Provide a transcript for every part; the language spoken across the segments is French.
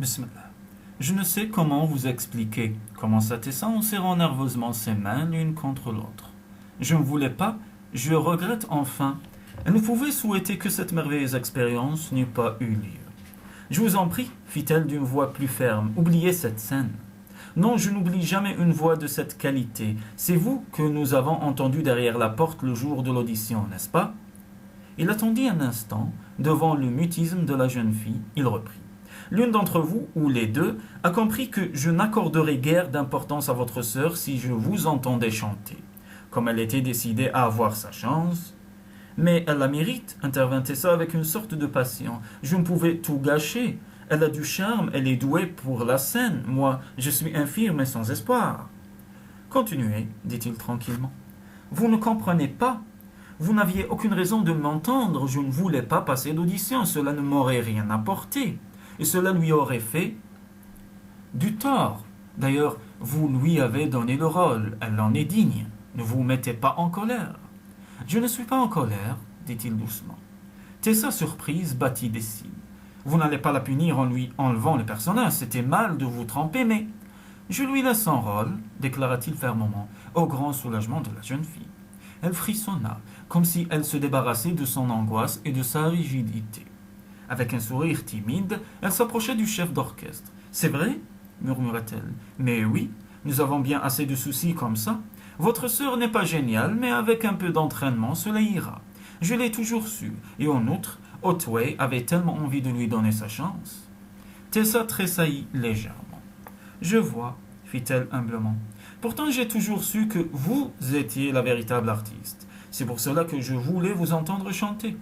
Bismillah. Je ne sais comment vous expliquer, commença Tessa en serrant nerveusement ses mains l'une contre l'autre. Je ne voulais pas, je regrette enfin. Elle ne pouvait souhaiter que cette merveilleuse expérience n'eût pas eu lieu. Je vous en prie, fit-elle d'une voix plus ferme, oubliez cette scène. Non, je n'oublie jamais une voix de cette qualité. C'est vous que nous avons entendu derrière la porte le jour de l'audition, n'est-ce pas? Il attendit un instant, devant le mutisme de la jeune fille, il reprit. L'une d'entre vous, ou les deux, a compris que je n'accorderai guère d'importance à votre sœur si je vous entendais chanter. Comme elle était décidée à avoir sa chance. Mais elle la mérite, intervint Tessa avec une sorte de passion. Je ne pouvais tout gâcher. Elle a du charme, elle est douée pour la scène. Moi, je suis infirme et sans espoir. Continuez, dit-il tranquillement. Vous ne comprenez pas. Vous n'aviez aucune raison de m'entendre. Je ne voulais pas passer d'audition. Cela ne m'aurait rien apporté. Et cela lui aurait fait du tort. D'ailleurs, vous lui avez donné le rôle. Elle en est digne. Ne vous mettez pas en colère. Je ne suis pas en colère, dit-il doucement. Tessa, surprise, battit des cils. Vous n'allez pas la punir en lui enlevant le personnage. C'était mal de vous tromper, mais je lui laisse son rôle, déclara-t-il fermement, au grand soulagement de la jeune fille. Elle frissonna, comme si elle se débarrassait de son angoisse et de sa rigidité. Avec un sourire timide, elle s'approcha du chef d'orchestre. « C'est vrai ?» murmura-t-elle. « Mais oui, nous avons bien assez de soucis comme ça. Votre sœur n'est pas géniale, mais avec un peu d'entraînement, cela ira. Je l'ai toujours su, et en outre, Otway avait tellement envie de lui donner sa chance. » Tessa tressaillit légèrement. « Je vois, » fit-elle humblement. « Pourtant j'ai toujours su que vous étiez la véritable artiste. C'est pour cela que je voulais vous entendre chanter. »«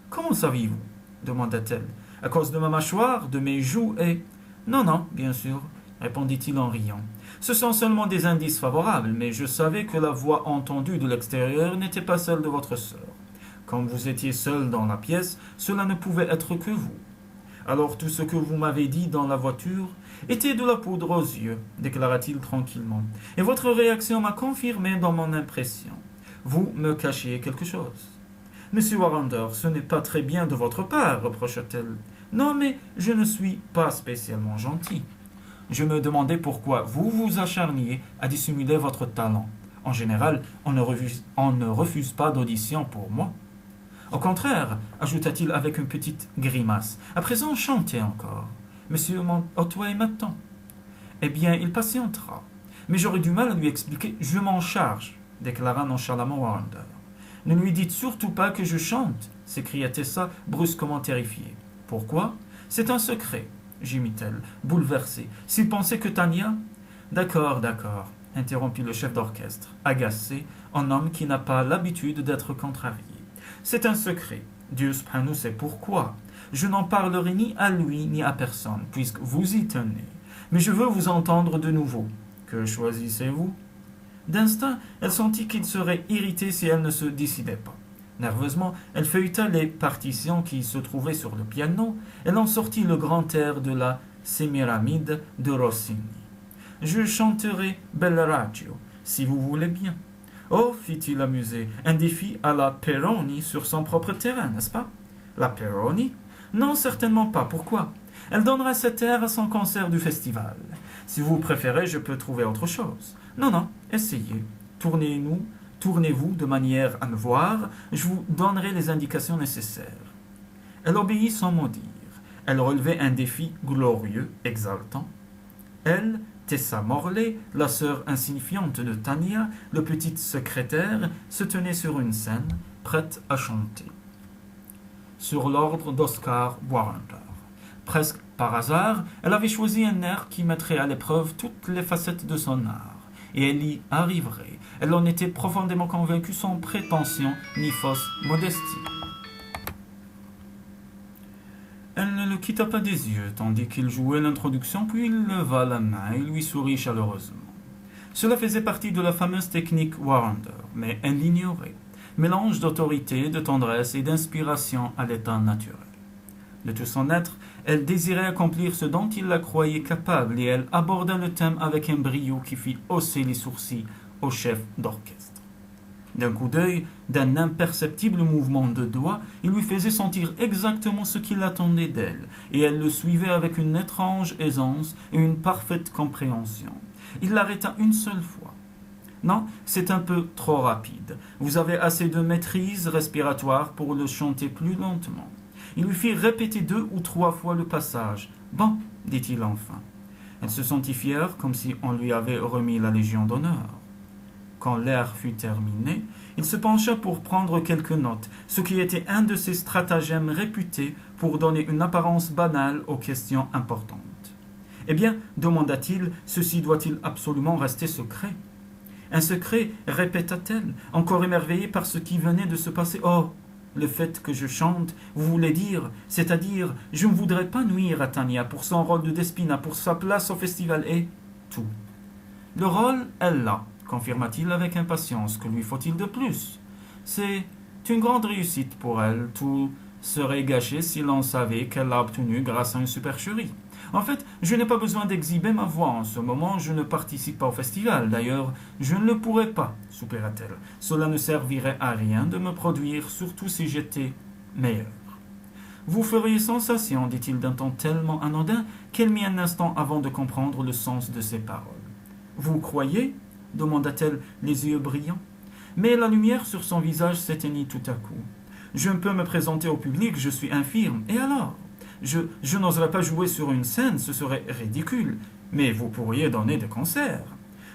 Comment saviez-vous » demanda-t-elle. « À cause de ma mâchoire, de mes joues et... » « Non, non, bien sûr, » répondit-il en riant. « Ce sont seulement des indices favorables, mais je savais que la voix entendue de l'extérieur n'était pas celle de votre sœur. Quand vous étiez seul dans la pièce, cela ne pouvait être que vous. Alors tout ce que vous m'avez dit dans la voiture était de la poudre aux yeux, déclara-t-il tranquillement. Et votre réaction m'a confirmé dans mon impression. Vous me cachiez quelque chose. Monsieur Warrender, ce n'est pas très bien de votre part, reprocha-t-elle. Non, mais je ne suis pas spécialement gentil. Je me demandais pourquoi vous vous acharniez à dissimuler votre talent. En général, on ne refuse pas d'audition pour moi. Au contraire, ajouta-t-il avec une petite grimace, à présent chantez encore. Monsieur Otway m'attend. Eh bien, il patientera. Mais j'aurais du mal à lui expliquer. Je m'en charge, déclara nonchalamment Warrender. Ne lui dites surtout pas que je chante, s'écria Tessa, brusquement terrifiée. Pourquoi? C'est un secret, gémit-elle, bouleversée. S'il pensait que Tania... D'accord, interrompit le chef d'orchestre, agacé, en homme qui n'a pas l'habitude d'être contrarié. C'est un secret. Dieu subhanahu sait pourquoi. Je n'en parlerai ni à lui ni à personne, puisque vous y tenez. Mais je veux vous entendre de nouveau. Que choisissez-vous? D'instinct, elle sentit qu'il serait irrité si elle ne se décidait pas. Nerveusement, elle feuilleta les partitions qui se trouvaient sur le piano. Elle en sortit le grand air de la Sémiramide de Rossini. Je chanterai Bell'Aragio, si vous voulez bien. Oh, fit-il amusé, un défi à la Peroni sur son propre terrain, n'est-ce pas? La Peroni? Non, certainement pas. Pourquoi? Elle donnera cet air à son concert du festival. Si vous préférez, je peux trouver autre chose. Non, essayez. Tournez-vous de manière à me voir, je vous donnerai les indications nécessaires. Elle obéit sans mot dire. Elle relevait un défi glorieux, exaltant. Elle, Tessa Morley, la sœur insignifiante de Tania, le petit secrétaire, se tenait sur une scène, prête à chanter. Sur l'ordre d'Oscar Warrender. Presque par hasard, elle avait choisi un air qui mettrait à l'épreuve toutes les facettes de son art. Et elle y arriverait. Elle en était profondément convaincue sans prétention ni fausse modestie. Elle ne le quitta pas des yeux, tandis qu'il jouait l'introduction, puis il leva la main et lui sourit chaleureusement. Cela faisait partie de la fameuse technique Warrender, mais elle l'ignorait. Mélange d'autorité, de tendresse et d'inspiration à l'état naturel. De tout son être, elle désirait accomplir ce dont il la croyait capable, et elle aborda le thème avec un brio qui fit hausser les sourcils au chef d'orchestre. D'un coup d'œil, d'un imperceptible mouvement de doigt, il lui faisait sentir exactement ce qu'il attendait d'elle, et elle le suivait avec une étrange aisance et une parfaite compréhension. Il l'arrêta une seule fois. Non, c'est un peu trop rapide. Vous avez assez de maîtrise respiratoire pour le chanter plus lentement. Il lui fit répéter 2 ou 3 fois le passage. Bon, dit-il enfin. Elle se sentit fière, comme si on lui avait remis la Légion d'honneur. Quand l'air fut terminé, il se pencha pour prendre quelques notes, ce qui était un de ses stratagèmes réputés pour donner une apparence banale aux questions importantes. Eh bien, demanda-t-il, ceci doit-il absolument rester secret? Un secret, répéta-t-elle, encore émerveillée par ce qui venait de se passer. Oh, le fait que je chante, vous voulez dire, c'est-à-dire, je ne voudrais pas nuire à Tania pour son rôle de Despina, pour sa place au festival et tout. Le rôle, elle l'a, confirma-t-il avec impatience. Que lui faut-il de plus? C'est une grande réussite pour elle. Tout serait gâché si l'on savait qu'elle l'a obtenu grâce à une supercherie. En fait, je n'ai pas besoin d'exhiber ma voix en ce moment, je ne participe pas au festival. D'ailleurs, je ne le pourrais pas, soupira-t-elle. Cela ne servirait à rien de me produire, surtout si j'étais meilleur. Vous feriez sensation, dit-il d'un ton tellement anodin qu'elle mit un instant avant de comprendre le sens de ses paroles. Vous croyez? Demanda-t-elle, les yeux brillants. Mais la lumière sur son visage s'éteignit tout à coup. Je ne peux me présenter au public, je suis infirme. Et alors? Je n'oserais pas jouer sur une scène, ce serait ridicule. Mais vous pourriez donner des concerts.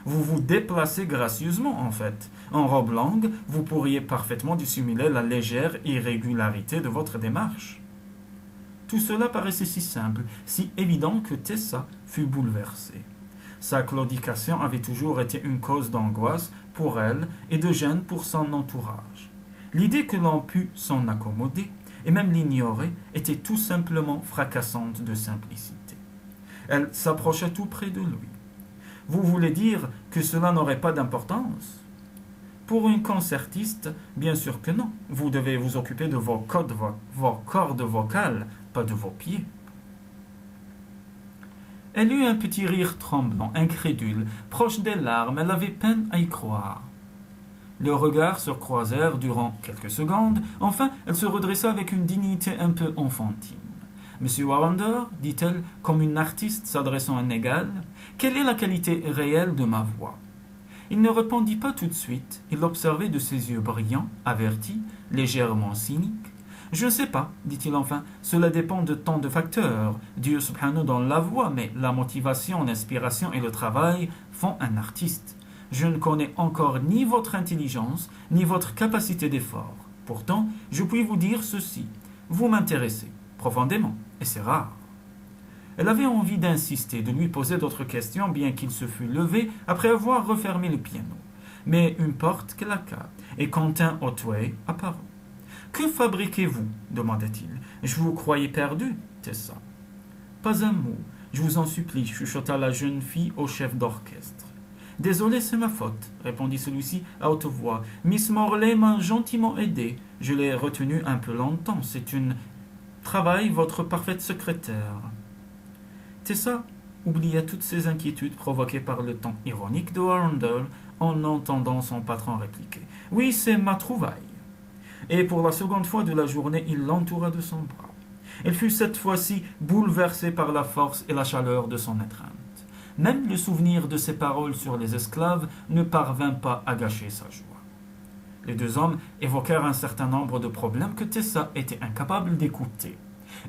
Vous vous déplacez gracieusement, en fait. En robe longue, vous pourriez parfaitement dissimuler la légère irrégularité de votre démarche. Tout cela paraissait si simple, si évident que Tessa fut bouleversée. Sa claudication avait toujours été une cause d'angoisse pour elle et de gêne pour son entourage. L'idée que l'on pût s'en accommoder, et même l'ignorer, était tout simplement fracassante de simplicité. Elle s'approcha tout près de lui. « Vous voulez dire que cela n'aurait pas d'importance ?» Pour une concertiste, bien sûr que non. Vous devez vous occuper de vos cordes vocales, pas de vos pieds. Elle eut un petit rire tremblant, incrédule, proche des larmes. Elle avait peine à y croire. Leurs regards se croisèrent durant quelques secondes. Enfin, elle se redressa avec une dignité un peu enfantine. « Monsieur Warrender, dit-elle, comme une artiste s'adressant à un égal, quelle est la qualité réelle de ma voix ?» Il ne répondit pas tout de suite. Il l'observait de ses yeux brillants, avertis, légèrement cyniques. « Je ne sais pas, dit-il enfin, cela dépend de tant de facteurs. Dieu subhanahu donne la voix, mais la motivation, l'inspiration et le travail font un artiste. Je ne connais encore ni votre intelligence, ni votre capacité d'effort. Pourtant, je puis vous dire ceci. Vous m'intéressez, profondément, et c'est rare. » Elle avait envie d'insister, de lui poser d'autres questions, bien qu'il se fût levé après avoir refermé le piano. Mais une porte claqua, et Quentin Otway apparut. « Que fabriquez-vous » demanda-t-il. « Je vous croyais perdu, Tessa. »« Pas un mot, je vous en supplie, chuchota la jeune fille au chef d'orchestre. »« Désolé, c'est ma faute, répondit celui-ci à haute voix. Miss Morley m'a gentiment aidé. Je l'ai retenue un peu longtemps. C'est une travail, votre parfaite secrétaire. » Tessa oublia toutes ses inquiétudes provoquées par le ton ironique de Arundel en entendant son patron répliquer. « Oui, c'est ma trouvaille. » Et pour la seconde fois de la journée, il l'entoura de son bras. Elle fut cette fois-ci bouleversée par la force et la chaleur de son étreinte. Même le souvenir de ses paroles sur les esclaves ne parvint pas à gâcher sa joie. Les deux hommes évoquèrent un certain nombre de problèmes que Tessa était incapable d'écouter.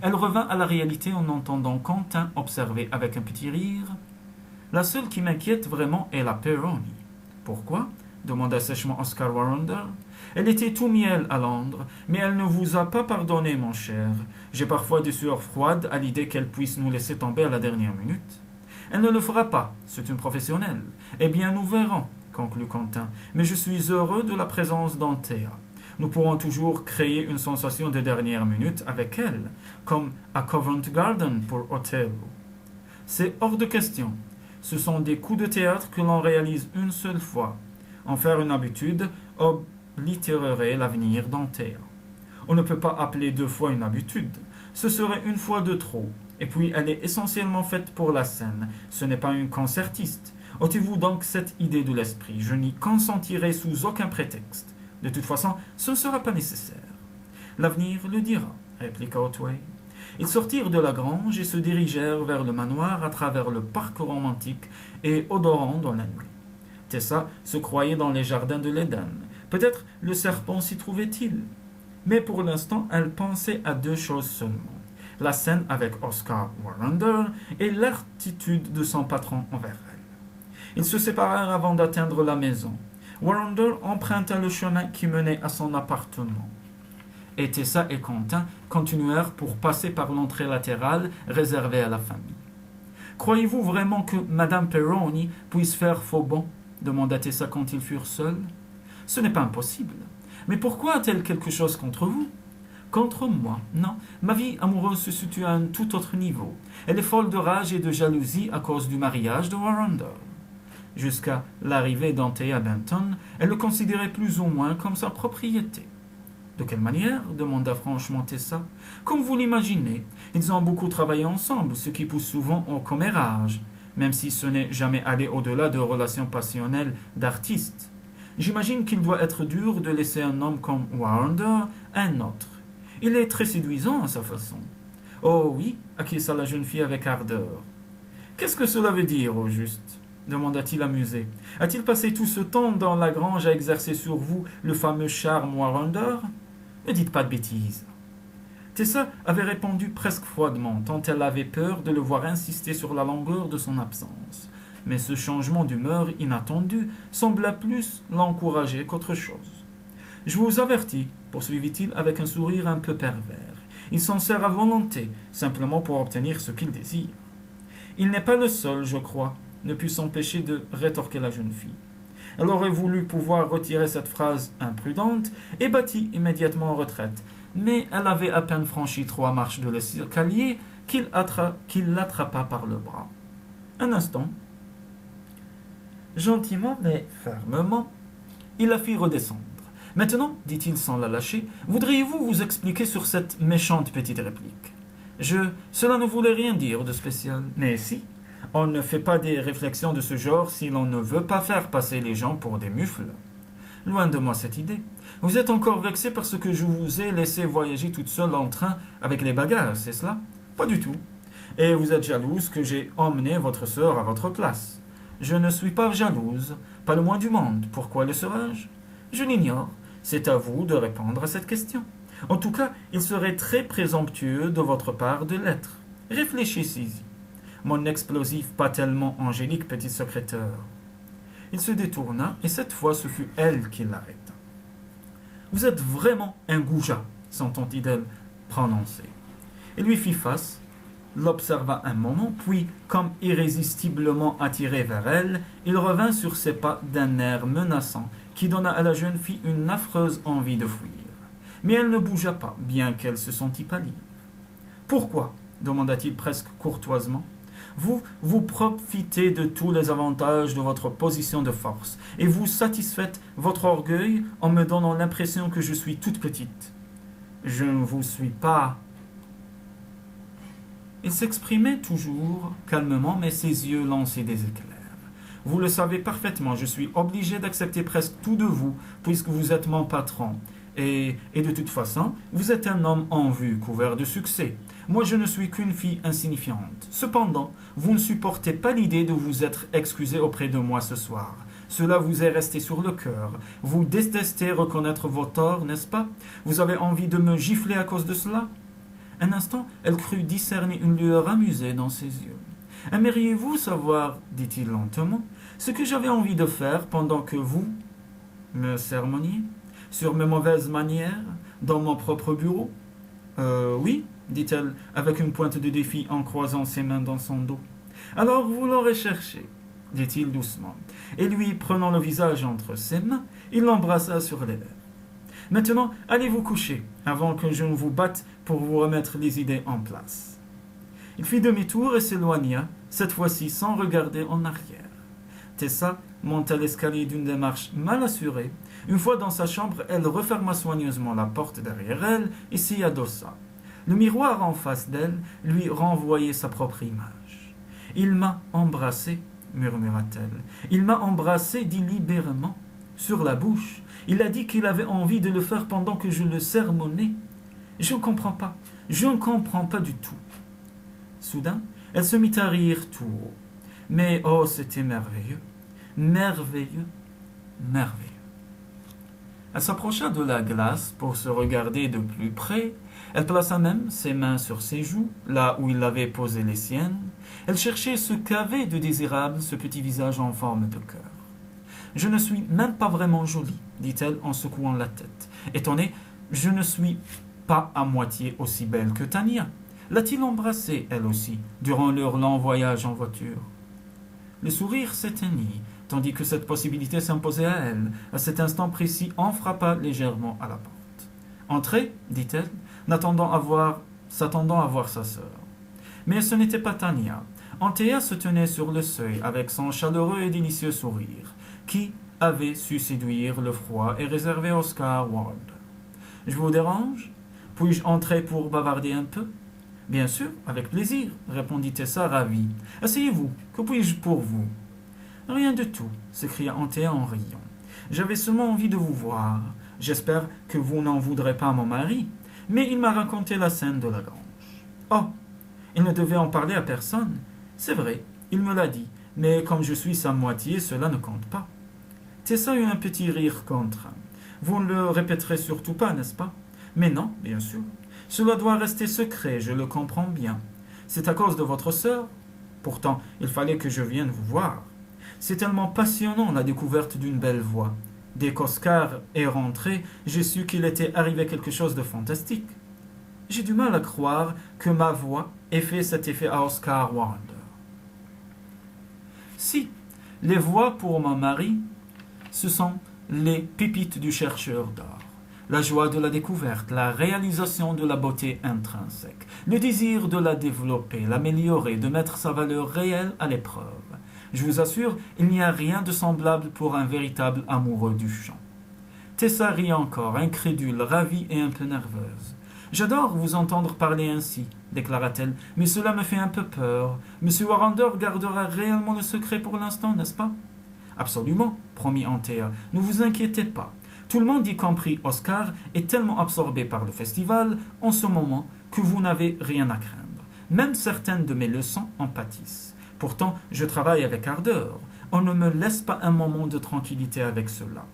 Elle revint à la réalité en entendant Quentin observer avec un petit rire. « La seule qui m'inquiète vraiment est la Peroni. »« Pourquoi ?» demanda sèchement Oscar Warrender. « Elle était tout miel à Londres, mais elle ne vous a pas pardonné, mon cher. J'ai parfois des sueurs froides à l'idée qu'elle puisse nous laisser tomber à la dernière minute. »« Elle ne le fera pas, c'est une professionnelle. »« Eh bien, nous verrons, » conclut Quentin. « Mais je suis heureux de la présence d'Anthea. Nous pourrons toujours créer une sensation de dernière minute avec elle, comme à Covent Garden pour Othello. C'est hors de question. Ce sont des coups de théâtre que l'on réalise une seule fois. En faire une habitude oblitérerait l'avenir d'Anthea. On ne peut pas appeler 2 fois une habitude. Ce serait une fois de trop. Et puis, elle est essentiellement faite pour la scène. Ce n'est pas une concertiste. Ôtez-vous donc cette idée de l'esprit. Je n'y consentirai sous aucun prétexte. De toute façon, ce ne sera pas nécessaire. L'avenir le dira, répliqua Otway. Ils sortirent de la grange et se dirigèrent vers le manoir à travers le parc romantique et odorant dans la nuit. Tessa se croyait dans les jardins de l'Éden. Peut-être le serpent s'y trouvait-il. Mais pour l'instant, elle pensait à deux choses seulement. La scène avec Oscar Warrender et l'attitude de son patron envers elle. Ils se séparèrent avant d'atteindre la maison. Warrender emprunta le chemin qui menait à son appartement. Et Tessa et Quentin continuèrent pour passer par l'entrée latérale réservée à la famille. « Croyez-vous vraiment que Madame Perroni puisse faire faux bond ?» demanda Tessa quand ils furent seuls. « Ce n'est pas impossible. Mais pourquoi a-t-elle quelque chose contre vous ?»« Contre moi, non. Ma vie amoureuse se situe à un tout autre niveau. Elle est folle de rage et de jalousie à cause du mariage de Warrender. » Jusqu'à l'arrivée d'Anthea Benton, elle le considérait plus ou moins comme sa propriété. « De quelle manière ?» demanda franchement Tessa. « Comme vous l'imaginez, ils ont beaucoup travaillé ensemble, ce qui pousse souvent au commérage, même si ce n'est jamais allé au-delà de relations passionnelles d'artistes. J'imagine qu'il doit être dur de laisser un homme comme Warrender à un autre. Il est très séduisant à sa façon. »« Oh oui » acquiesça la jeune fille avec ardeur. « Qu'est-ce que cela veut dire, au juste ?» demanda-t-il amusé. « A-t-il passé tout ce temps dans la grange à exercer sur vous le fameux charme Warrender ? Ne dites pas de bêtises. » Tessa avait répondu presque froidement, tant elle avait peur de le voir insister sur la longueur de son absence. Mais ce changement d'humeur inattendu sembla plus l'encourager qu'autre chose. « Je vous avertis, poursuivit-il avec un sourire un peu pervers. Il s'en sert à volonté, simplement pour obtenir ce qu'il désire. Il n'est pas le seul, je crois, ne put s'empêcher de rétorquer la jeune fille. Elle aurait voulu pouvoir retirer cette phrase imprudente et battit immédiatement en retraite. Mais elle avait à peine franchi 3 marches de l'escalier qu'il l'attrapa par le bras. Un instant, gentiment mais fermement, il la fit redescendre. « Maintenant, dit-il sans la lâcher, voudriez-vous vous expliquer sur cette méchante petite réplique ? Cela ne voulait rien dire de spécial. Mais si, on ne fait pas des réflexions de ce genre si l'on ne veut pas faire passer les gens pour des mufles. Loin de moi cette idée. Vous êtes encore vexé parce que je vous ai laissé voyager toute seule en train avec les bagages, c'est cela ? Pas du tout. Et vous êtes jalouse que j'ai emmené votre sœur à votre place. Je ne suis pas jalouse, pas le moins du monde. Pourquoi le serais-je ? Je l'ignore. C'est à vous de répondre à cette question. En tout cas, il serait très présomptueux de votre part de l'être. Réfléchissez-y. Mon explosif pas tellement angélique petit secrétaire. Il se détourna, et cette fois ce fut elle qui l'arrêta. « Vous êtes vraiment un goujat, s'entendit-elle prononcer. Il lui fit face, l'observa un moment, puis, comme irrésistiblement attiré vers elle, il revint sur ses pas d'un air menaçant qui donna à la jeune fille une affreuse envie de fuir. Mais elle ne bougea pas, bien qu'elle se sentît pâlir. « Pourquoi ?» demanda-t-il presque courtoisement. Vous profitez de tous les avantages de votre position de force, et vous satisfaites votre orgueil en me donnant l'impression que je suis toute petite. Je ne vous suis pas. » Il s'exprimait toujours calmement, mais ses yeux lançaient des éclairs. « Vous le savez parfaitement, je suis obligé d'accepter presque tout de vous, puisque vous êtes mon patron. Et de toute façon, vous êtes un homme en vue, couvert de succès. Moi, je ne suis qu'une fille insignifiante. Cependant, vous ne supportez pas l'idée de vous être excusé auprès de moi ce soir. Cela vous est resté sur le cœur. Vous détestez reconnaître vos torts, n'est-ce pas? Vous avez envie de me gifler à cause de cela ?» Un instant, elle crut discerner une lueur amusée dans ses yeux. « Aimeriez-vous savoir, dit-il lentement, ce que j'avais envie de faire pendant que vous me sermonniez sur mes mauvaises manières, dans mon propre bureau ? » Oui, dit-elle, avec une pointe de défi en croisant ses mains dans son dos. « Alors vous l'aurez cherché, dit-il doucement, et lui prenant le visage entre ses mains, il l'embrassa sur les lèvres. « Maintenant, allez vous coucher, avant que je ne vous batte pour vous remettre les idées en place. » Il fit demi-tour et s'éloigna, cette fois-ci sans regarder en arrière. Tessa monta l'escalier d'une démarche mal assurée. Une fois dans sa chambre, elle referma soigneusement la porte derrière elle et s'y adossa. Le miroir en face d'elle lui renvoyait sa propre image. « Il m'a embrassé, murmura-t-elle. Il m'a embrassé délibérément. sur la bouche. Il a dit qu'il avait envie de le faire pendant que je le sermonnais. Je ne comprends pas. Je ne comprends pas du tout. Soudain, elle se mit à rire tout haut. Mais oh, c'était merveilleux. Merveilleux. Merveilleux. Elle s'approcha de la glace pour se regarder de plus près. Elle plaça même ses mains sur ses joues, là où il avait posé les siennes. Elle cherchait ce qu'avait de désirable ce petit visage en forme de cœur. « Je ne suis même pas vraiment jolie, dit-elle en secouant la tête. Étonnée, je ne suis pas à moitié aussi belle que Tania. L'a-t-il embrassée, elle aussi, durant leur long voyage en voiture? Le sourire s'éteignit, tandis que cette possibilité s'imposait à elle. À cet instant précis, on frappa légèrement à la porte. « Entrez, dit-elle, s'attendant à voir sa sœur. Mais ce n'était pas Tania. Anthea se tenait sur le seuil avec son chaleureux et délicieux sourire, qui avait su séduire le froid et réserver Oscar Wilde. « Je vous dérange? Puis-je entrer pour bavarder un peu ?»« Bien sûr, avec plaisir, répondit Tessa ravie. Asseyez-vous, que puis-je pour vous ?»« Rien du tout, s'écria Anthea en riant. J'avais seulement envie de vous voir. J'espère que vous n'en voudrez pas à mon mari. Mais il m'a raconté la scène de la grange. Oh, il ne devait en parler à personne. C'est vrai, il me l'a dit, mais comme je suis sa moitié, cela ne compte pas. Tessa eut un petit rire contraint. Vous ne le répéterez surtout pas, n'est-ce pas? Mais non, bien sûr. Cela doit rester secret, je le comprends bien. C'est à cause de votre sœur? Pourtant, il fallait que je vienne vous voir. C'est tellement passionnant, la découverte d'une belle voix. Dès qu'Oscar est rentré, j'ai su qu'il était arrivé quelque chose de fantastique. J'ai du mal à croire que ma voix ait fait cet effet à Oscar Wilde. Si, les voix pour mon mari, ce sont les pépites du chercheur d'or. La joie de la découverte, la réalisation de la beauté intrinsèque, le désir de la développer, l'améliorer, de mettre sa valeur réelle à l'épreuve. Je vous assure, il n'y a rien de semblable pour un véritable amoureux du chant. Tessa rit encore, incrédule, ravie et un peu nerveuse. « J'adore vous entendre parler ainsi, déclara-t-elle, mais cela me fait un peu peur. Monsieur Warrender gardera réellement le secret pour l'instant, n'est-ce pas ?»« Absolument, promit Anthea, ne vous inquiétez pas. Tout le monde, y compris Oscar, est tellement absorbé par le festival en ce moment que vous n'avez rien à craindre. Même certaines de mes leçons en pâtissent. Pourtant, je travaille avec ardeur. On ne me laisse pas un moment de tranquillité avec cela.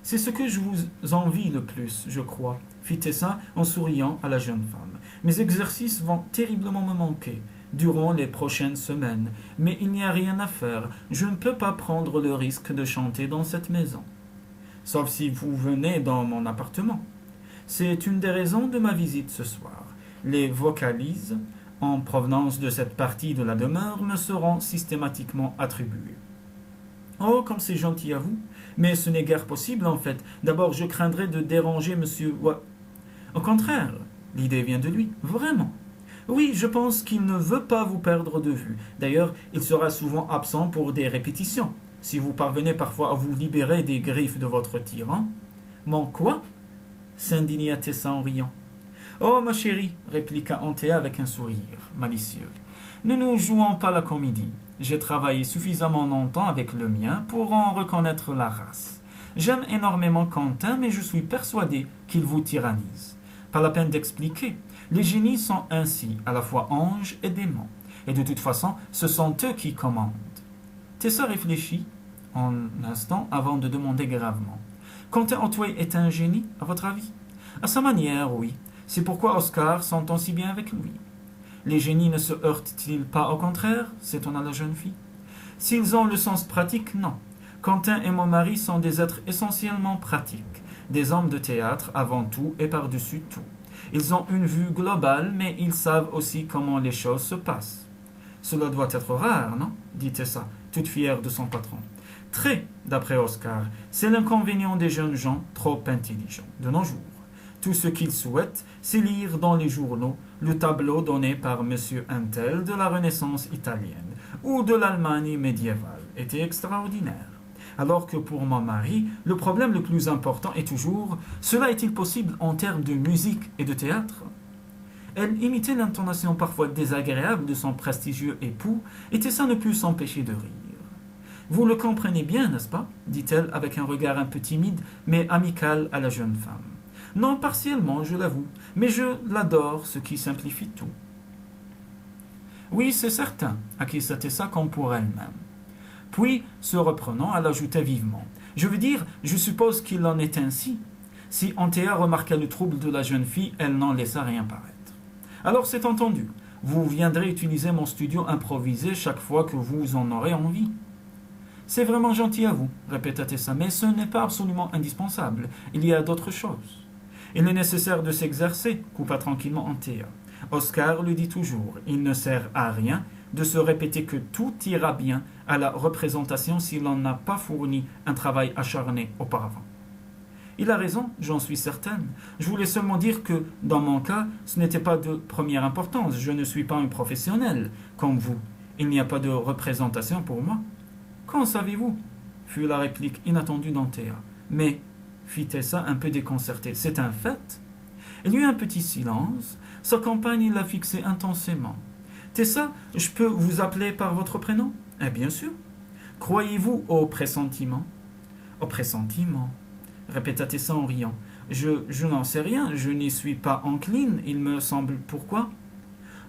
C'est ce que je vous envie le plus, je crois, fit Tessa en souriant à la jeune femme. Mes exercices vont terriblement me manquer durant les prochaines semaines, mais il n'y a rien à faire. Je ne peux pas prendre le risque de chanter dans cette maison. Sauf si vous venez dans mon appartement. C'est une des raisons de ma visite ce soir. Les vocalises en provenance de cette partie de la demeure me seront systématiquement attribuées. Oh, comme c'est gentil à vous. Mais ce n'est guère possible, en fait. D'abord, je craindrais de déranger monsieur... Au contraire, l'idée vient de lui. Vraiment. Oui, je pense qu'il ne veut pas vous perdre de vue. D'ailleurs, il sera souvent absent pour des répétitions. Si vous parvenez parfois à vous libérer des griffes de votre tyran. Mon quoi? S'indigna Tessa en riant. Oh, ma chérie, répliqua Anthea avec un sourire malicieux. Ne nous jouons pas la comédie. J'ai travaillé suffisamment longtemps avec le mien pour en reconnaître la race. J'aime énormément Quentin, mais je suis persuadé qu'il vous tyrannise. Pas la peine d'expliquer. Les génies sont ainsi, à la fois anges et démons. Et de toute façon, ce sont eux qui commandent. Tessa réfléchit un instant avant de demander gravement. Quentin Otway est un génie, à votre avis? À sa manière, oui. C'est pourquoi Oscar s'entend si bien avec lui. Les génies ne se heurtent-ils pas au contraire? S'étonna la jeune fille. S'ils ont le sens pratique, non. Quentin et mon mari sont des êtres essentiellement pratiques, des hommes de théâtre avant tout et par-dessus tout. Ils ont une vue globale, mais ils savent aussi comment les choses se passent. Cela doit être rare, non? Dit Tessa, toute fière de son patron. Très, d'après Oscar. C'est l'inconvénient des jeunes gens trop intelligents de nos jours. Tout ce qu'ils souhaitent, c'est lire dans les journaux le tableau donné par M. Untel de la Renaissance italienne ou de l'Allemagne médiévale était extraordinaire. Alors que pour mon mari, le problème le plus important est toujours « Cela est-il possible en termes de musique et de théâtre ?» Elle imitait l'intonation parfois désagréable de son prestigieux époux, et Tessa ne put s'empêcher de rire. Vous le comprenez bien, n'est-ce pas dit-elle avec un regard un peu timide, mais amical à la jeune femme. Non, partiellement, je l'avoue, mais je l'adore, ce qui simplifie tout. Oui, c'est certain, acquiesça Tessa comme pour elle-même. Puis, se reprenant, elle ajouta vivement. Je veux dire, je suppose qu'il en est ainsi. Si Anthea remarqua le trouble de la jeune fille, elle n'en laissa rien paraître. Alors c'est entendu. Vous viendrez utiliser mon studio improvisé chaque fois que vous en aurez envie. C'est vraiment gentil à vous, répéta Tessa, mais ce n'est pas absolument indispensable. Il y a d'autres choses. Il est nécessaire de s'exercer, coupa tranquillement Anthea. Oscar le dit toujours, il ne sert à rien de se répéter que tout ira bien à la représentation si l'on n'a pas fourni un travail acharné auparavant. Il a raison, j'en suis certaine. Je voulais seulement dire que, dans mon cas, ce n'était pas de première importance. Je ne suis pas un professionnel, comme vous. Il n'y a pas de représentation pour moi. Qu'en savez-vous fut la réplique inattendue d'Anthea. Mais, fit Tessa un peu déconcertée, c'est un fait. Il y eut un petit silence. Sa compagne la fixait intensément. Tessa, je peux vous appeler par votre prénom? Eh bien sûr. Croyez-vous au pressentiment? Au pressentiment, répéta Tessa en riant. Je n'en sais rien, je n'y suis pas encline, il me semble. Pourquoi?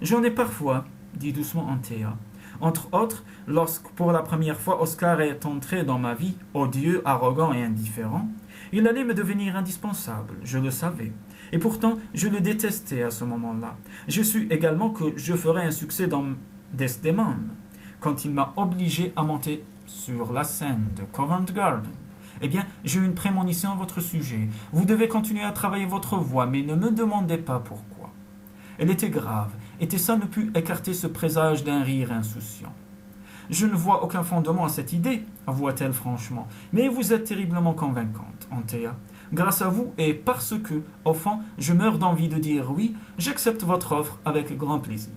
J'en ai parfois, dit doucement Anthea. Entre autres, lorsque pour la première fois Oscar est entré dans ma vie, odieux, arrogant et indifférent, il allait me devenir indispensable, je le savais. Et pourtant, je le détestais à ce moment-là. Je sus également que je ferais un succès dans Desdemone, quand il m'a obligé à monter sur la scène de Covent Garden. Eh bien, j'ai une prémonition à votre sujet. Vous devez continuer à travailler votre voix, mais ne me demandez pas pourquoi. Elle était grave, et Tessa ne put écarter ce présage d'un rire insouciant. Je ne vois aucun fondement à cette idée, avoua-t-elle franchement, mais vous êtes terriblement convaincante, Anthea. Grâce à vous, et parce que, au fond, je meurs d'envie de dire oui, j'accepte votre offre avec grand plaisir.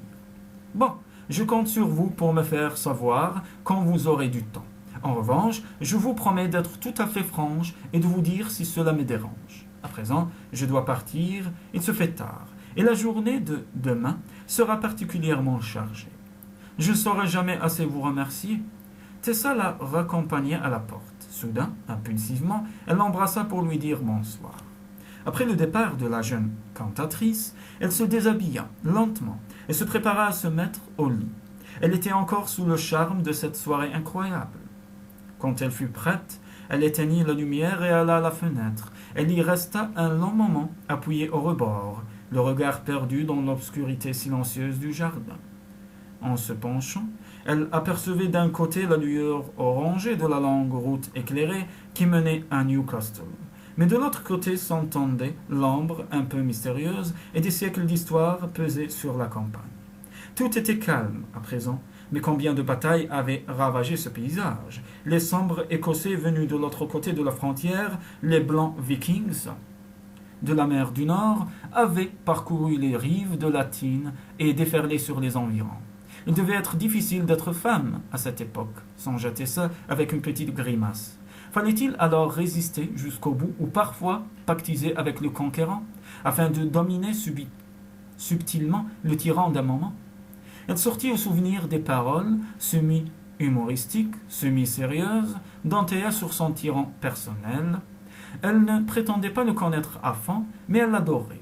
Bon, je compte sur vous pour me faire savoir quand vous aurez du temps. En revanche, je vous promets d'être tout à fait franche et de vous dire si cela me dérange. À présent, je dois partir, il se fait tard, et la journée de demain sera particulièrement chargée. Je ne saurai jamais assez vous remercier. Tessa la raccompagna à la porte. Soudain, impulsivement, elle l'embrassa pour lui dire bonsoir. Après le départ de la jeune cantatrice, elle se déshabilla lentement et se prépara à se mettre au lit. Elle était encore sous le charme de cette soirée incroyable. Quand elle fut prête, elle éteignit la lumière et alla à la fenêtre. Elle y resta un long moment, appuyée au rebord, le regard perdu dans l'obscurité silencieuse du jardin. En se penchant, elle apercevait d'un côté la lueur orangée de la longue route éclairée qui menait à Newcastle. Mais de l'autre côté s'entendait l'ombre un peu mystérieuse et des siècles d'histoire pesaient sur la campagne. Tout était calme à présent, mais combien de batailles avaient ravagé ce paysage? Les sombres Écossais venus de l'autre côté de la frontière, les blancs Vikings de la mer du Nord, avaient parcouru les rives de la Tyne et déferlé sur les environs. Il devait être difficile d'être femme à cette époque, songea Tessa avec une petite grimace. Fallait-il alors résister jusqu'au bout ou parfois pactiser avec le conquérant afin de dominer subtilement le tyran d'un moment? Elle sortit au souvenir des paroles semi-humoristiques, semi-sérieuses d'Anthea sur son tyran personnel. Elle ne prétendait pas le connaître à fond, mais elle l'adorait.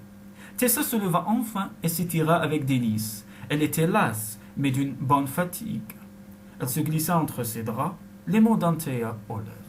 Tessa se leva enfin et s'étira avec délice. Elle était lasse, mais d'une bonne fatigue. Elle se glissa entre ses draps, les mots d'Anthea aux lèvres.